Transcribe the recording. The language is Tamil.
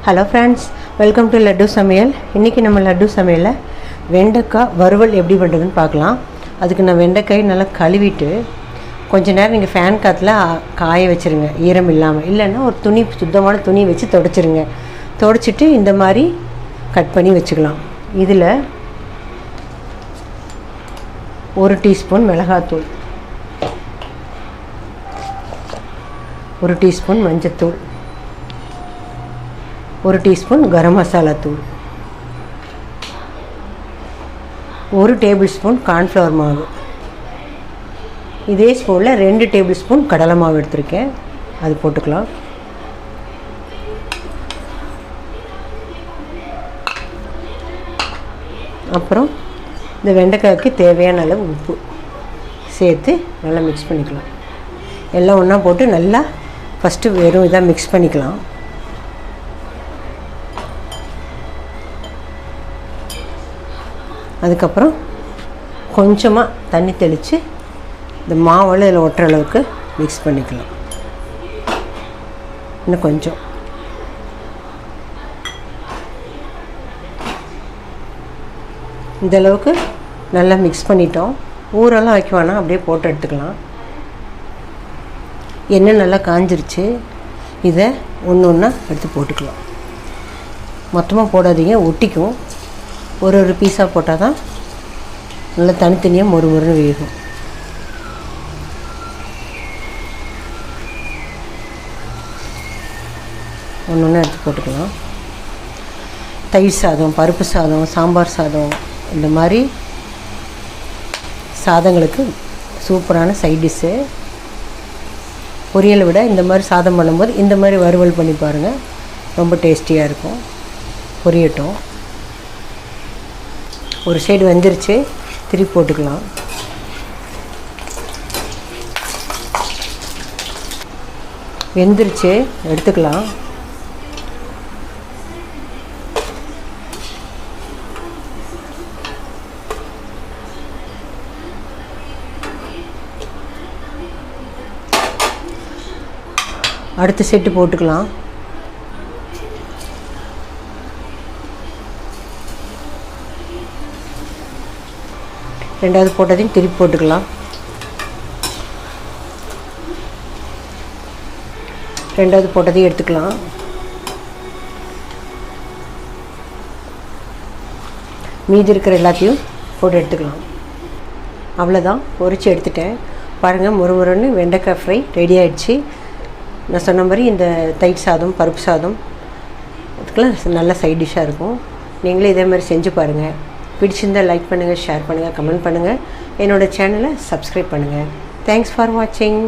Hello friends, welcome to laddu சமையல். இன்றைக்கி நம்ம லட்டு சமையலில் வெண்டைக்காய் வறுவல் எப்படி பண்ணுறதுன்னு பார்க்கலாம். அதுக்கு நான் வெண்டைக்காய் நல்லா கழுவிட்டு கொஞ்சம் நேரம் நீங்கள் ஃபேன் காற்றுல காய வச்சுருங்க, ஈரம் இல்லாமல். இல்லைன்னா ஒரு துணி, சுத்தமான துணி வச்சு துடைச்சிருங்க. துடைச்சிட்டு இந்த மாதிரி கட் பண்ணி வச்சுக்கலாம். இதில் 1 டீஸ்பூன் மிளகாத்தூள், 1 டீஸ்பூன் மஞ்சத்தூள், 1 டீஸ்பூன் கரம் மசாலா தூள், 1 டேபிள் ஸ்பூன் கார்ன்ஃப்ளவர் மாவு. இதே ஸ்பூனில் 2 டேபிள் ஸ்பூன் கடலை மாவு எடுத்திருக்கேன், அது போட்டுக்கலாம். அப்புறம் இந்த வெண்டைக்காய்க்கு தேவையான அளவு உப்பு சேர்த்து நல்லா மிக்ஸ் பண்ணிக்கலாம். எல்லாம் ஒன்றா போட்டு நல்லா ஃபஸ்ட்டு வெறும் இதாக மிக்ஸ் பண்ணிக்கலாம். அதுக்கப்புறம் கொஞ்சமாக தண்ணி தெளித்து இந்த மாவில் இதில் ஒட்டுற அளவுக்கு மிக்ஸ் பண்ணிக்கலாம். இன்னும் கொஞ்சம் இந்தளவுக்கு நல்லா மிக்ஸ் பண்ணிட்டோம். ஊரெல்லாம் வைக்க வேணாம், அப்படியே போட்டு எடுத்துக்கலாம். எண்ணெய் நல்லா காஞ்சிருச்சு. இதை ஒன்று ஒன்றா எடுத்து போட்டுக்கலாம். மொத்தமாக போடாதீங்க, ஒட்டிக்கும். ஒரு பீஸாக போட்டால் தான் நல்லா தனித்தனியாக மொறுமொறுன்னு வேகும். ஒன்று ஒன்றா எடுத்து போட்டுக்கலாம். தயிர் சாதம், பருப்பு சாதம், சாம்பார் சாதம், இந்த மாதிரி சாதங்களுக்கு சூப்பரான சைட் டிஷ்ஷு. பொரியலை விட இந்த மாதிரி சாதம் பண்ணும்போது இந்த மாதிரி வறுவல் பண்ணி பாருங்கள், ரொம்ப டேஸ்டியாக இருக்கும். பொரியட்டும். ஒரு சைடு வெந்துருச்சு, திருப்பி போட்டுக்கலாம். வெந்துருச்சு, எடுத்துக்கலாம். அடுத்த செட்டு போட்டுக்கலாம். ரெண்டாவது போட்டதையும் திருப்பி போட்டுக்கலாம். ரெண்டாவது போட்டதையும் எடுத்துக்கலாம். மீதி இருக்கிற எல்லாத்தையும் போட்டு எடுத்துக்கலாம். அவ்வளோதான், பொரித்து எடுத்துட்டேன். பாருங்கள், முறுமுறுன்னு வெண்டைக்காய் ஃப்ரை ரெடி ஆகிடுச்சு. நான் சொன்ன மாதிரி இந்த தயிர் சாதம், பருப்பு சாதம் அதுக்கெல்லாம் நல்ல சைட் டிஷ்ஷாக இருக்கும். நீங்களே இதே மாதிரி செஞ்சு பாருங்கள். பிடிச்சிருந்தால் லைக் பண்ணுங்கள், ஷேர் பண்ணுங்கள், கமெண்ட் பண்ணுங்கள். என்னோடய சேனலை சப்ஸ்கிரைப் பண்ணுங்கள். தேங்க்ஸ் ஃபார் வாட்சிங்.